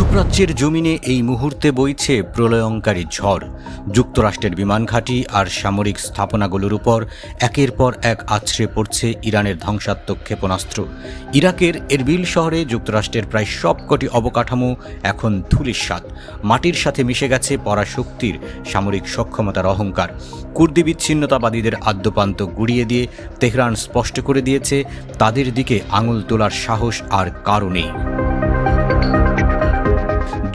মধ্যপ্রাচ্যের জমিনে এই মুহূর্তে বইছে প্রলয়ঙ্কারী ঝড়। যুক্তরাষ্ট্রের বিমান ঘাঁটি আর সামরিক স্থাপনাগুলোর উপর একের পর এক আছড়ে পড়ছে ইরানের ধ্বংসাত্মক ক্ষেপণাস্ত্র। ইরাকের এরবিল শহরে যুক্তরাষ্ট্রের প্রায় সবকটি অবকাঠামো এখন ধূলিসাৎ। মাটির সাথে মিশে গেছে পরাশক্তির সামরিক সক্ষমতার অহংকার। কুর্দি বিচ্ছিন্নতাবাদীদের আদ্যপান্ত গুড়িয়ে দিয়ে তেহরান স্পষ্ট করে দিয়েছে তাদের দিকে আঙুল তোলার সাহস আর কারও নেই।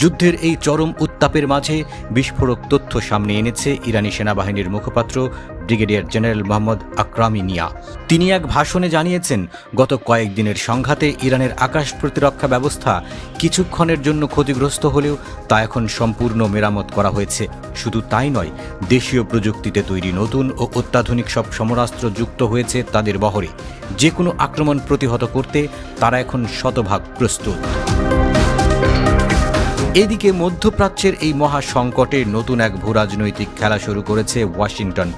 যুদ্ধের এই চরম উত্তাপের মাঝে বিস্ফোরক তথ্য সামনে এনেছে ইরানি সেনাবাহিনীর মুখপাত্র ব্রিগেডিয়ার জেনারেল মোহাম্মদ আকরামি নিয়া। তিনি এক ভাষণে জানিয়েছেন, গত কয়েকদিনের সংঘাতে ইরানের আকাশ প্রতিরক্ষা ব্যবস্থা কিছুক্ষণের জন্য ক্ষতিগ্রস্ত হলেও তা এখন সম্পূর্ণ মেরামত করা হয়েছে। শুধু তাই নয়, দেশীয় প্রযুক্তিতে তৈরি নতুন ও অত্যাধুনিক সব সমরাস্ত্র যুক্ত হয়েছে তাদের বহরে। যে কোনো আক্রমণ প্রতিহত করতে তারা এখন শতভাগ প্রস্তুত। এদিকে মধ্যপ্রাচ্যের এই মহা সংকটে নতুন এক ভূরাজনৈতিক খেলা শুরু করেছে ওয়াশিংটন।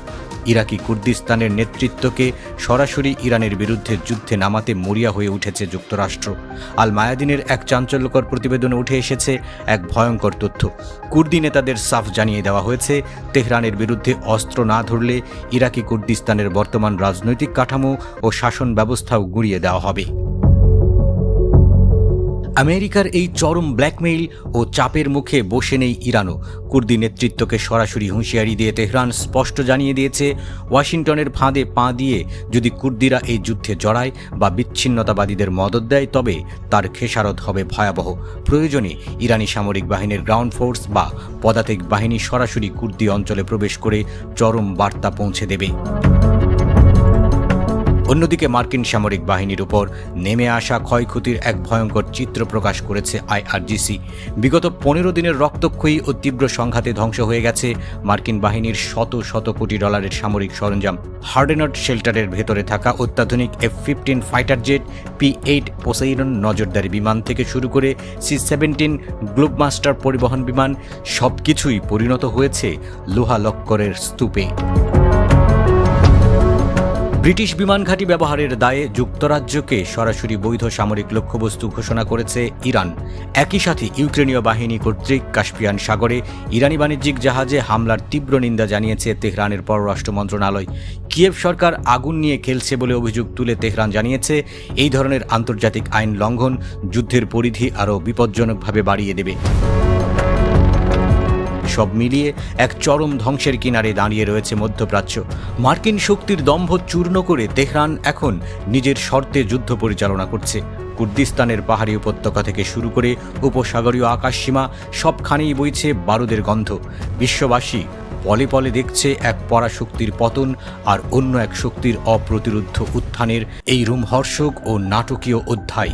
ইরাকি কুর্দিস্তানের নেতৃত্বকে সরাসরি ইরানের বিরুদ্ধে যুদ্ধে নামাতে মরিয়া হয়ে উঠেছে যুক্তরাষ্ট্র। আল মায়াদিনের এক চাঞ্চল্যকর প্রতিবেদনে উঠে এসেছে এক ভয়ঙ্কর তথ্য। কুর্দি নেতাদের সাফ জানিয়ে দেওয়া হয়েছে, তেহরানের বিরুদ্ধে অস্ত্র না ধরলে ইরাকি কুর্দিস্তানের বর্তমান রাজনৈতিক কাঠামো ও শাসন ব্যবস্থাও গুঁড়িয়ে দেওয়া হবে। আমেরিকার এই চরম ব্ল্যাকমেইল ও চাপের মুখে বসে নেই ইরানও। কুর্দি নেতৃত্বকে সরাসরি হুঁশিয়ারি দিয়ে তেহরান স্পষ্ট জানিয়ে দিয়েছে, ওয়াশিংটনের ফাঁদে পা দিয়ে যদি কুর্দিরা এই যুদ্ধে জড়ায় বা বিচ্ছিন্নতাবাদীদের মদত দেয়, তবে তার খেসারত হবে ভয়াবহ। প্রয়োজনে ইরানি সামরিক বাহিনীর গ্রাউন্ড ফোর্স বা পদাতিক বাহিনী সরাসরি কুর্দি অঞ্চলে প্রবেশ করে চরম বার্তা পৌঁছে দেবে। অন্যদিকে মার্কিন সামরিক বাহিনীর উপর নেমে আসা ক্ষয়ক্ষতির এক ভয়ঙ্কর চিত্র প্রকাশ করেছে আইআরজিসি। বিগত 15 দিনের রক্তক্ষয়ী ও তীব্র সংঘাতে ধ্বংস হয়ে গেছে মার্কিন বাহিনীর শত শত কোটি ডলারের সামরিক সরঞ্জাম। হার্ডেনট শেল্টারের ভেতরে থাকা অত্যাধুনিক F-15 fighter jet, P-8 Poseidon নজরদারি বিমান থেকে শুরু করে C-17 গ্লোবমাস্টার পরিবহন বিমান, সবকিছুই পরিণত হয়েছে লোহা লক্করের স্তূপে। ব্রিটিশ বিমান ঘাঁটি ব্যবহারের দায়ে যুক্তরাজ্যকে সরাসরি বৈধ সামরিক লক্ষ্যবস্তু ঘোষণা করেছে ইরান। একই সাথে ইউক্রেনীয় বাহিনী কর্তৃক কাস্পিয়ান সাগরে ইরানি বাণিজ্যিক জাহাজে হামলার তীব্র নিন্দা জানিয়েছে তেহরানের পররাষ্ট্র মন্ত্রণালয়। কিয়েভ সরকার আগুন নিয়ে খেলছে বলে অভিযোগ তুলে তেহরান জানিয়েছে, এই ধরনের আন্তর্জাতিক আইন লঙ্ঘন যুদ্ধের পরিধি আরও বিপজ্জনকভাবে বাড়িয়ে দেবে। সব মিলিয়ে এক চরম ধ্বংসের কিনারে দাঁড়িয়ে রয়েছে মধ্যপ্রাচ্য। মার্কিন শক্তির দম্ভ চূর্ণ করে তেহরান এখন নিজের শর্তে যুদ্ধ পরিচালনা করছে। কুর্দিস্তানের পাহাড়ি উপত্যকা থেকে শুরু করে উপসাগরীয় আকাশসীমা সবখানেই বইছে বারুদের গন্ধ। বিশ্ববাসী পলে পলে দেখছে এক পরাশক্তির পতন আর অন্য এক শক্তির অপ্রতিরোধ্য উত্থানের এই রোমহর্ষক ও নাটকীয় অধ্যায়।